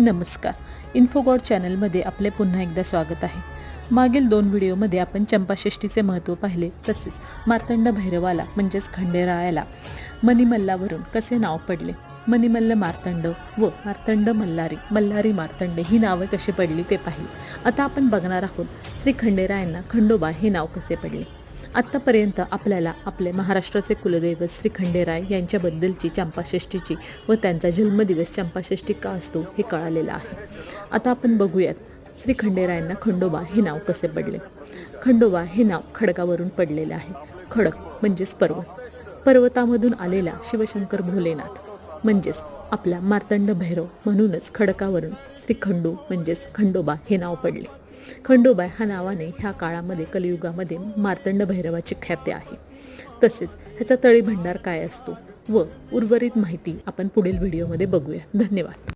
नमस्कार. इन्फोगॉड चॅनलमध्ये आपले पुन्हा एकदा स्वागत आहे. मागील 2 व्हिडिओमध्ये आपण चंपाषष्ठीचे महत्त्व पाहिले. तसेच मार्तंड भैरवाला म्हणजेच खंडेरायाला मणिमल्लावरून कसे नाव पडले, मणिमल्ल मार्तंड व मार्तंड मल्हारी, मल्हारी मार्तंड ही नावे कशी पडली ते पाहिले. आता आपण बघणार आहोत श्री खंडेरायांना खंडोबा हे नाव कसे पडले. आत्तापर्यंत आपल्याला आपले महाराष्ट्राचे कुलदैवत श्री खंडेराय यांच्याबद्दलची चंपाषष्ठीची व त्यांचा जन्मदिवस चंपाषष्ठी का असतो हे कळालेलं आहे. आता आपण बघूयात श्री खंडेरायांना खंडोबा हे नाव कसे पडले. खंडोबा हे नाव खडकावरून पडलेले आहे. खडक म्हणजेच पर्वत, पर्वतामधून आलेला शिवशंकर भोलेनाथ म्हणजेच आपला मार्तंड भैरव, म्हणूनच खडकावरून श्री खंडू म्हणजेच खंडोबा हे नाव पडले. खंडोबा ह्या नावाने ह्या काळामध्ये कलियुगामध्ये मार्तंड भैरवाची ख्याती आहे. तसेच ह्याचा तळी भंडार काय असतो व उर्वरित माहिती आपण पुढील व्हिडिओमध्ये बघूया. धन्यवाद.